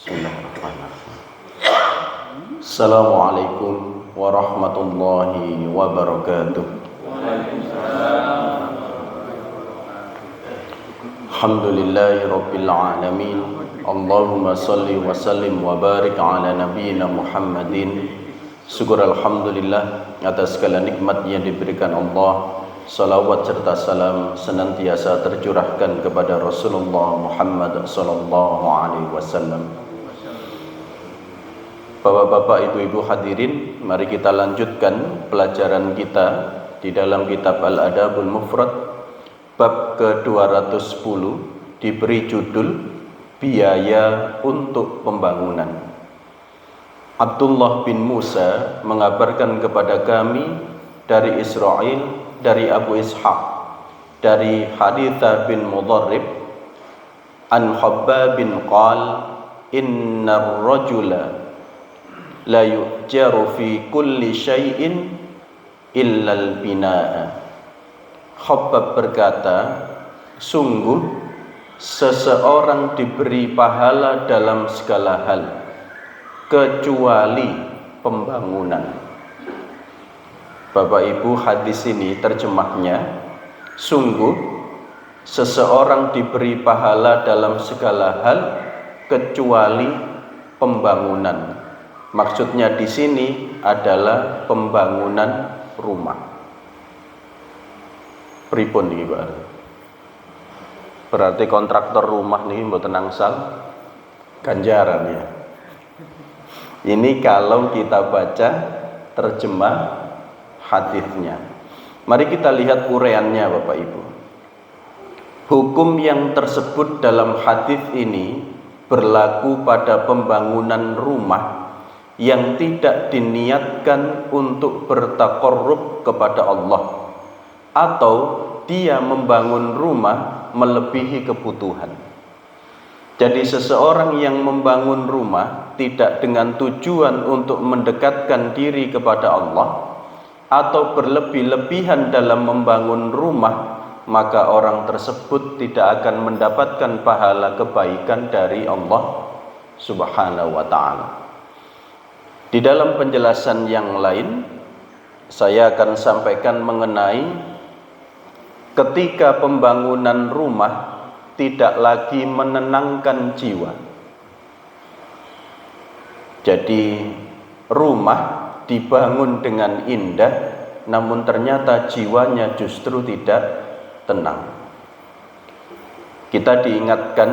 Bismillahirrahmanirrahim. Assalamualaikum warahmatullahi wabarakatuh. Alhamdulillahi rabbil alamin. Allahumma salli wa sallim wa barik ala nabiyyina Muhammadin. Syukur alhamdulillah atas segala nikmat yang diberikan Allah. Salawat serta salam senantiasa tercurahkan kepada Rasulullah Muhammad sallallahu alaihi wasallam. Bapak-bapak, ibu-ibu hadirin, mari kita lanjutkan pelajaran kita di dalam kitab Al-Adabul Mufrad bab ke-210, diberi judul biaya untuk pembangunan. Abdullah bin Musa mengabarkan kepada kami dari Israel, dari Abu Ishaq, dari Haditha bin Mudharrib an Habbab bin qal innar rajula la yu'jaru fi kulli syai'in illa al-bina'a. Habbab berkata, sungguh seseorang diberi pahala dalam segala hal kecuali pembangunan. Bapak Ibu, hadis ini terjemahnya, sungguh seseorang diberi pahala dalam segala hal kecuali pembangunan. Maksudnya di sini adalah pembangunan rumah. Pripun iki, Pak? Berarti kontraktor rumah nih mboten angsal ganjaran ya. Ini kalau kita baca terjemah hadisnya. Mari kita lihat uraiannya, Bapak Ibu. Hukum yang tersebut dalam hadis ini berlaku pada pembangunan rumah yang tidak diniatkan untuk bertaqarrub kepada Allah, atau dia membangun rumah melebihi kebutuhan. Jadi seseorang yang membangun rumah tidak dengan tujuan untuk mendekatkan diri kepada Allah atau berlebih-lebihan dalam membangun rumah, maka orang tersebut tidak akan mendapatkan pahala kebaikan dari Allah Subhanahu wa ta'ala. Di dalam penjelasan yang lain, saya akan sampaikan mengenai ketika pembangunan rumah tidak lagi menenangkan jiwa. Jadi rumah dibangun dengan indah, namun ternyata jiwanya justru tidak tenang. Kita diingatkan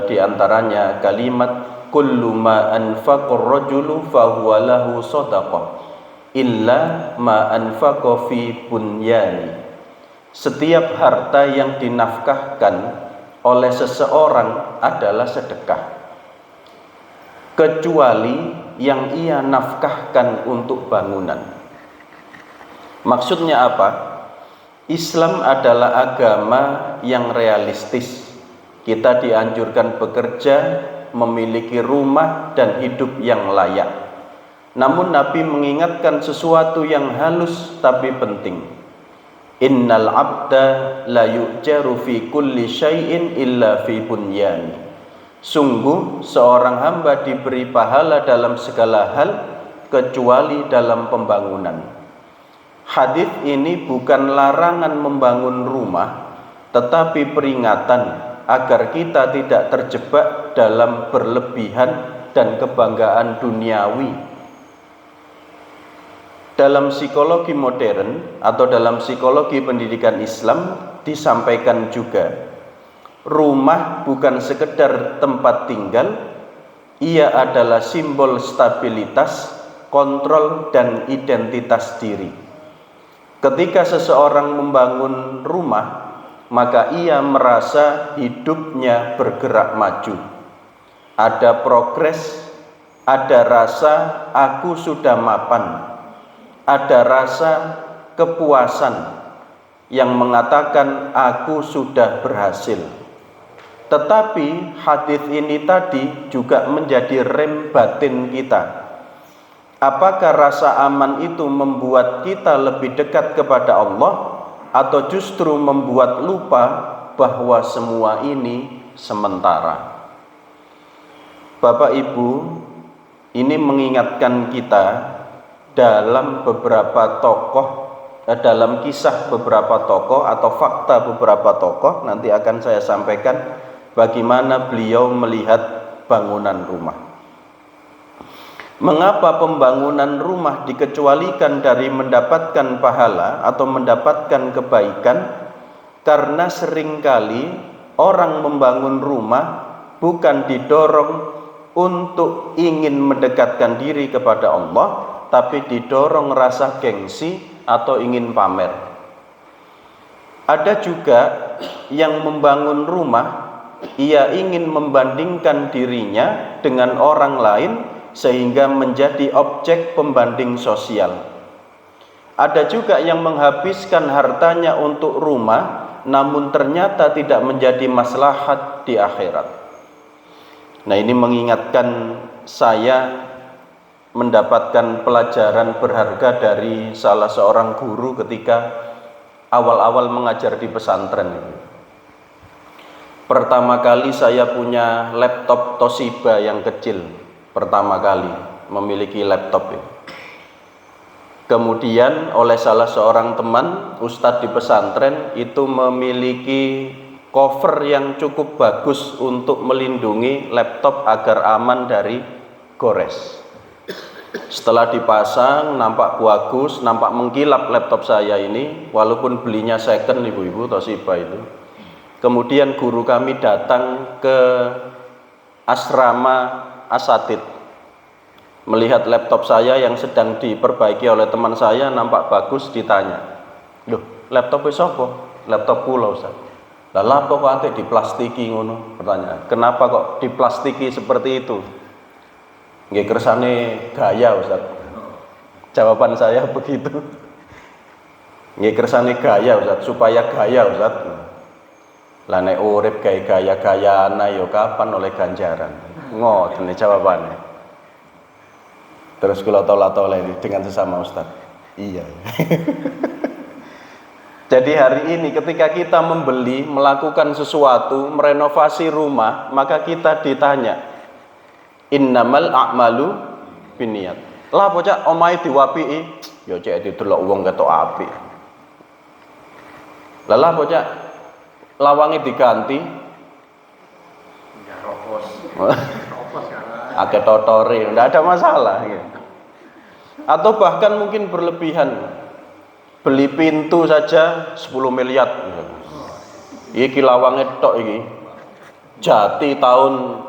diantaranya kalimat kullu ma anfaqar rajulu fahuwa lahu shadaqah illa ma anfaqa fi bunyani. Setiap harta yang dinafkahkan oleh seseorang adalah sedekah, kecuali yang ia nafkahkan untuk bangunan. Maksudnya apa? Islam adalah agama yang realistis. Kita dianjurkan bekerja, memiliki rumah dan hidup yang layak. Namun Nabi mengingatkan sesuatu yang halus tapi penting. Innal abda la yu'jaru fi kulli syai'in illa fi bunyani. Sungguh seorang hamba diberi pahala dalam segala hal kecuali dalam pembangunan. Hadis ini bukan larangan membangun rumah, tetapi peringatan agar kita tidak terjebak dalam berlebihan dan kebanggaan duniawi. Dalam psikologi modern atau dalam psikologi pendidikan Islam disampaikan juga, rumah bukan sekedar tempat tinggal, ia adalah simbol stabilitas, kontrol, dan identitas diri. Ketika seseorang membangun rumah, maka ia merasa hidupnya bergerak maju. Ada progres, ada rasa aku sudah mapan, ada rasa kepuasan yang mengatakan aku sudah berhasil. Tetapi hadis ini tadi juga menjadi rem batin kita. Apakah rasa aman itu membuat kita lebih dekat kepada Allah, atau justru membuat lupa bahwa semua ini sementara? Bapak Ibu, ini mengingatkan kita dalam beberapa tokoh, dalam kisah beberapa tokoh atau fakta beberapa tokoh, nanti akan saya sampaikan bagaimana beliau melihat bangunan rumah. Mengapa pembangunan rumah dikecualikan dari mendapatkan pahala atau mendapatkan kebaikan? Karena seringkali orang membangun rumah bukan didorong untuk ingin mendekatkan diri kepada Allah, tapi didorong rasa gengsi atau ingin pamer. Ada juga yang membangun rumah, ia ingin membandingkan dirinya dengan orang lain sehingga menjadi objek pembanding sosial. Ada juga yang menghabiskan hartanya untuk rumah, namun ternyata tidak menjadi maslahat di akhirat. Nah, ini mengingatkan saya mendapatkan pelajaran berharga dari salah seorang guru ketika awal-awal mengajar di pesantren. Pertama kali saya punya laptop Toshiba yang kecil, pertama kali memiliki laptop ini. Kemudian oleh salah seorang teman ustadz di pesantren itu memiliki cover yang cukup bagus untuk melindungi laptop agar aman dari gores. Setelah dipasang nampak bagus, nampak mengkilap laptop saya ini, walaupun belinya second ibu-ibu Toshiba itu. Kemudian guru kami datang ke asrama asatid, melihat laptop saya yang sedang diperbaiki oleh teman saya nampak bagus, ditanya, "Loh, laptop wis apa?" "Laptop kula, Ustaz." "Lah lha kok ate diplastiki ngono?" Pertanyaan. "Kenapa kok diplastiki seperti itu?" "Nggih kersane gaya, Ustaz." Jawaban saya begitu. "Nggih kersane gaya, Ustaz, supaya gaya, Ustaz." "Lah nek urip gaya-gayaan ayo kapan oleh ganjaran?" Ngoten jawabannya. Terus kula tolak-tolak dengan sesama ustaz. Iya. Jadi hari ini ketika kita membeli, melakukan sesuatu, merenovasi rumah, maka kita ditanya, innamal a'malu binniyat. Lah bocah omahe diwapiki, ya cek didelok wong ketok apik. Lah bocah lawange diganti, ya ropos. Akeh totore, ndak ada masalah gitu. Atau bahkan mungkin berlebihan, beli pintu saja 10 miliar. Iki lawange tok iki. Jati tahun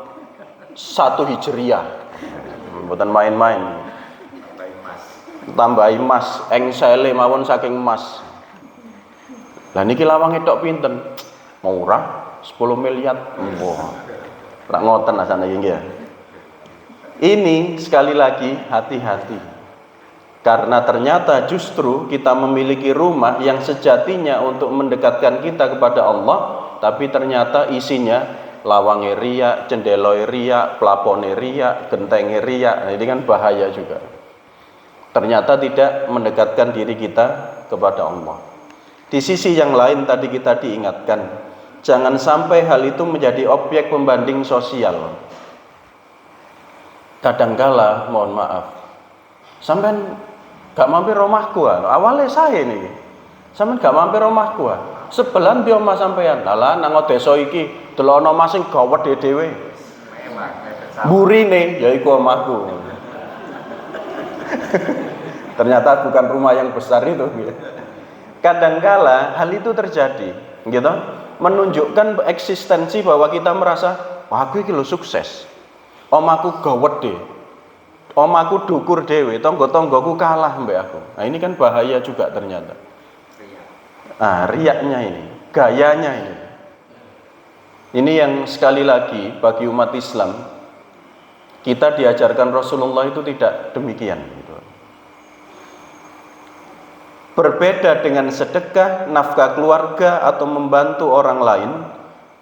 1 Hijriah. Mboten main-main. Tambah emas, engsele mawon saking emas. Lah niki lawange tok pinten? Murah 10 miliar. Wah. Rak ngoten asane iki nggih. Ini sekali lagi hati-hati, karena ternyata justru kita memiliki rumah yang sejatinya untuk mendekatkan kita kepada Allah, tapi ternyata isinya lawange riak, cendeloe riak, plafone riak, gentenge riak. Nah, ini kan bahaya juga. Ternyata tidak mendekatkan diri kita kepada Allah. Di sisi yang lain tadi kita diingatkan, jangan sampai hal itu menjadi objek pembanding sosial. Kadangkala, mohon maaf, sampean gak mampir rumahku, awalnya saya nih, sampean gak mampir rumahku, sebelan di omah sampean, lala nang desa iki, delono masing gawat dhewe, burine, ya iku omahku. Ternyata bukan rumah yang besar itu. Kadangkala hal itu terjadi, gitu, menunjukkan eksistensi bahwa kita merasa, wah aku iki lho sukses. Omaku gawat deh, omaku dukur dewe, tonggo-tonggoku kalah mbak aku. Nah ini kan bahaya juga ternyata. Nah riaknya ini, gayanya ini. Ini yang sekali lagi bagi umat Islam, kita diajarkan Rasulullah itu tidak demikian. Berbeda dengan sedekah, nafkah keluarga atau membantu orang lain,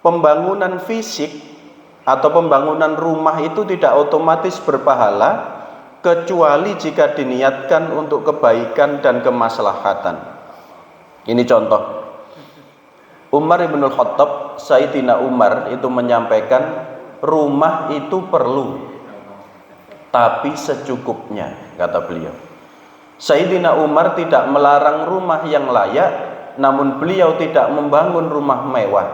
pembangunan fisik atau pembangunan rumah itu tidak otomatis berpahala kecuali jika diniatkan untuk kebaikan dan kemaslahatan. Ini contoh. Umar ibn Khattab, Sayyidina Umar itu menyampaikan rumah itu perlu, tapi secukupnya, kata beliau. Sayyidina Umar tidak melarang rumah yang layak, namun beliau tidak membangun rumah mewah.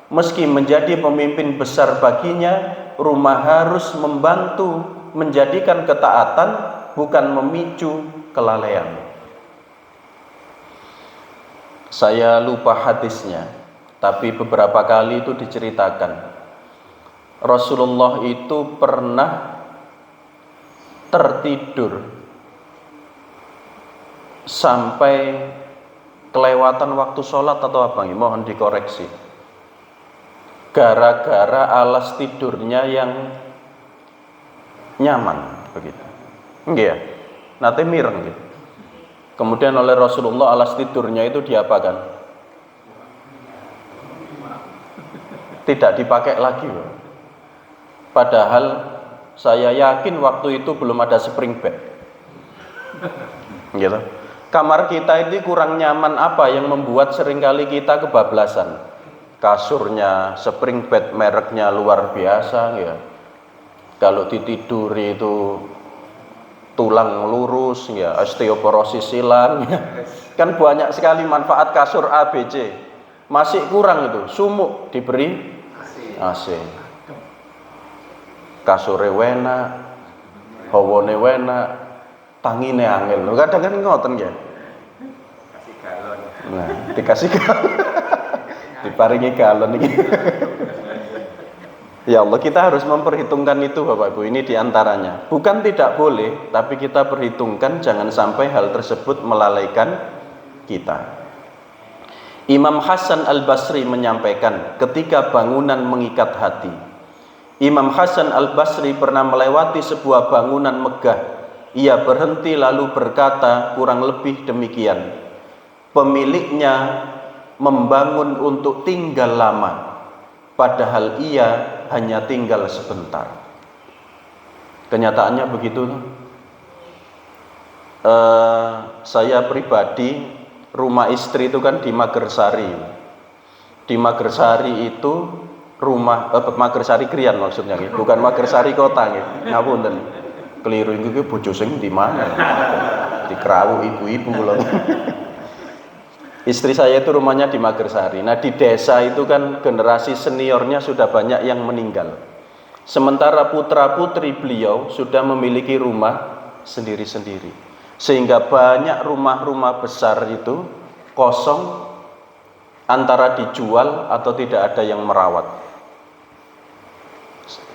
Meski menjadi pemimpin besar baginya, rumah harus membantu menjadikan ketaatan, bukan memicu kelalaian. Saya lupa hadisnya, tapi beberapa kali itu diceritakan. Rasulullah itu pernah tertidur sampai kelewatan waktu sholat atau apa, mohon dikoreksi, gara-gara alas tidurnya yang nyaman begitu. Enggak ya? Nanti mireng gitu. Kemudian oleh Rasulullah alas tidurnya itu diapakan? Tidak dipakai lagi. Padahal saya yakin waktu itu belum ada spring bed. Gitu. Kamar kita ini kurang nyaman apa yang membuat seringkali kita kebablasan? Kasurnya, spring bed mereknya luar biasa ya. Kalau ditiduri itu tulang lurus ya, osteoporosis hilang ya. Kan banyak sekali manfaat kasur ABC. Masih kurang itu, sumuk diberi AC. Kasure wena, hawane wena, tangine angel. Kadang kan ngoten ya. Kasih galon. Nah, dikasih galon. Diparingi galon iki. Ya Allah, kita harus memperhitungkan itu Bapak Ibu, ini diantaranya. Bukan tidak boleh, tapi kita perhitungkan jangan sampai hal tersebut melalaikan kita. Imam Hasan Al-Basri menyampaikan ketika bangunan mengikat hati. Imam Hasan Al-Basri pernah melewati sebuah bangunan megah. Ia berhenti lalu berkata kurang lebih demikian. Pemiliknya membangun untuk tinggal lama, padahal ia hanya tinggal sebentar. Kenyataannya begitu. Saya pribadi, rumah istri itu kan di Magersari. Di Magersari itu rumah Magersari Krian maksudnya, bukan Magersari kota nggih. Ngapunten. Keliru iki bojo sing di mana? Dikrawu ibu-ibu kula. Istri saya itu rumahnya di Magersari. Nah, di desa itu kan generasi seniornya sudah banyak yang meninggal. Sementara putra-putri beliau sudah memiliki rumah sendiri-sendiri. Sehingga banyak rumah-rumah besar itu kosong, antara dijual atau tidak ada yang merawat.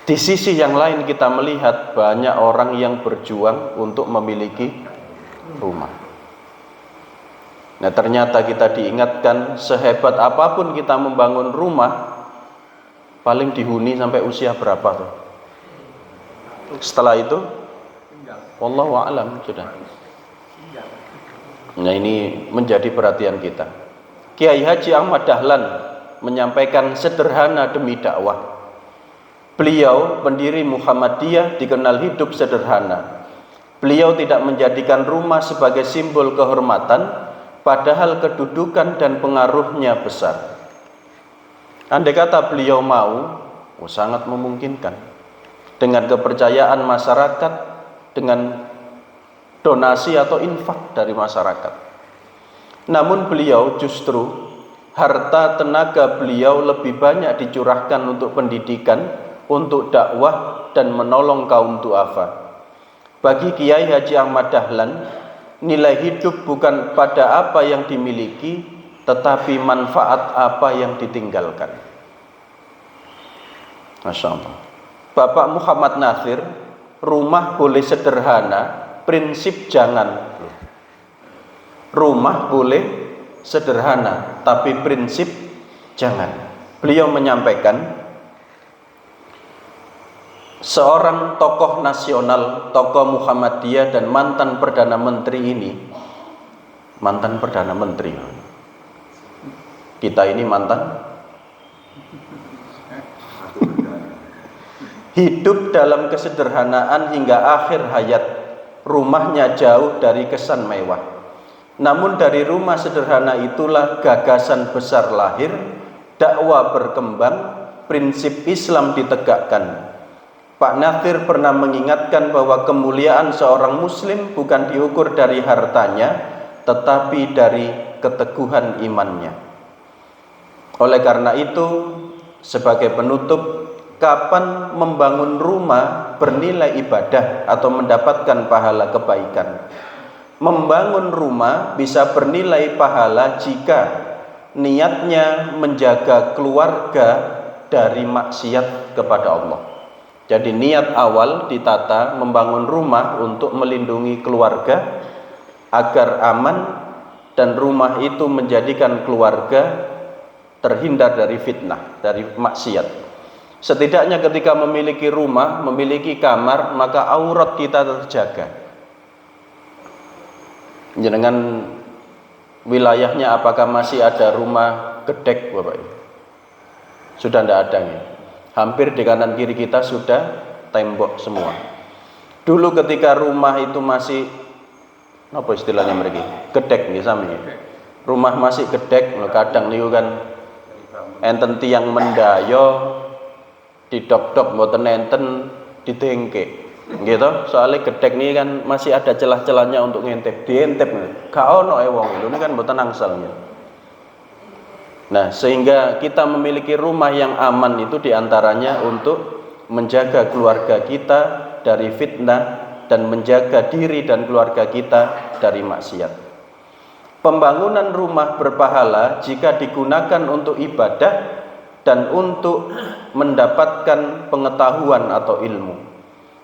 Di sisi yang lain kita melihat banyak orang yang berjuang untuk memiliki rumah. Nah, ternyata kita diingatkan sehebat apapun kita membangun rumah, paling dihuni sampai usia berapa tuh? Setelah itu, wallahu a'lam sudah. Nah, ini menjadi perhatian kita. Kiai Haji Ahmad Dahlan menyampaikan sederhana demi dakwah. Beliau pendiri Muhammadiyah dikenal hidup sederhana. Beliau tidak menjadikan rumah sebagai simbol kehormatan, padahal kedudukan dan pengaruhnya besar. Andai kata beliau mau, sangat memungkinkan. Dengan kepercayaan masyarakat, dengan donasi atau infak dari masyarakat. Namun beliau justru harta tenaga beliau lebih banyak dicurahkan untuk pendidikan, untuk dakwah dan menolong kaum du'afa. Bagi Kiai Haji Ahmad Dahlan, nilai hidup bukan pada apa yang dimiliki, tetapi manfaat apa yang ditinggalkan. Masya Allah. Bapak Muhammad Nasir, rumah boleh sederhana, prinsip jangan. Rumah boleh sederhana, tapi prinsip jangan. Beliau menyampaikan, seorang tokoh nasional, tokoh Muhammadiyah dan mantan Perdana Menteri ini, mantan Perdana Menteri, kita ini mantan, hidup dalam kesederhanaan hingga akhir hayat. Rumahnya jauh dari kesan mewah, namun dari rumah sederhana itulah gagasan besar lahir, dakwah berkembang, prinsip Islam ditegakkan. Pak Natsir pernah mengingatkan bahwa kemuliaan seorang muslim bukan diukur dari hartanya, tetapi dari keteguhan imannya. Oleh karena itu, sebagai penutup, kapan membangun rumah bernilai ibadah atau mendapatkan pahala kebaikan? Membangun rumah bisa bernilai pahala jika niatnya menjaga keluarga dari maksiat kepada Allah. Jadi niat awal ditata membangun rumah untuk melindungi keluarga agar aman, dan rumah itu menjadikan keluarga terhindar dari fitnah, dari maksiat. Setidaknya ketika memiliki rumah, memiliki kamar, maka aurat kita terjaga. Dengan wilayahnya apakah masih ada rumah gedek, Bapak Ibu? Sudah tidak ada ya. Hampir di kanan kiri kita sudah tembok semua. Dulu ketika rumah itu masih apa istilahnya mereka? Gedek nggih sami. Rumah masih gedek, kadang niku kan enten tiyang mendayo didok-dok mboten enten ditengke. Gitu. Soalnya gedek ini kan masih ada celah-celahnya untuk ngintip, diintip. Gak ono wong itu kan mboten angsalnya. Nah, sehingga kita memiliki rumah yang aman itu diantaranya untuk menjaga keluarga kita dari fitnah dan menjaga diri dan keluarga kita dari maksiat. Pembangunan rumah berpahala jika digunakan untuk ibadah dan untuk mendapatkan pengetahuan atau ilmu.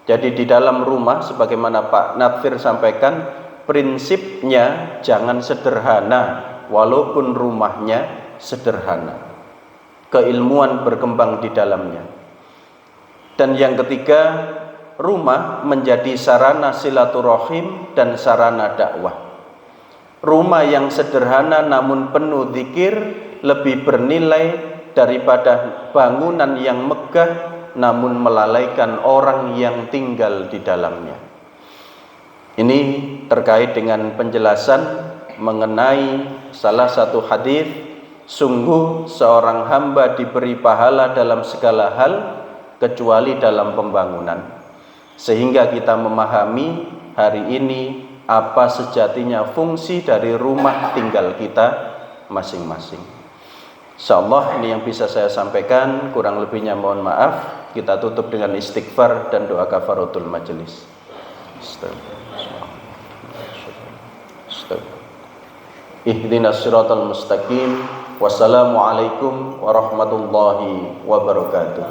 Jadi di dalam rumah, sebagaimana Pak Natsir sampaikan, prinsipnya jangan sederhana walaupun rumahnya sederhana. Keilmuan berkembang di dalamnya. Dan yang ketiga, rumah menjadi sarana silaturahim dan sarana dakwah. Rumah yang sederhana namun penuh zikir lebih bernilai daripada bangunan yang megah namun melalaikan orang yang tinggal di dalamnya. Ini terkait dengan penjelasan mengenai salah satu hadis, sungguh seorang hamba diberi pahala dalam segala hal kecuali dalam pembangunan. Sehingga kita memahami hari ini apa sejatinya fungsi dari rumah tinggal kita masing-masing. Insyaallah ini yang bisa saya sampaikan, kurang lebihnya mohon maaf. Kita tutup dengan istighfar dan doa kafaratul majelis. Ihdinas siratal mustaqim. Wassalamualaikum warahmatullahi wabarakatuh.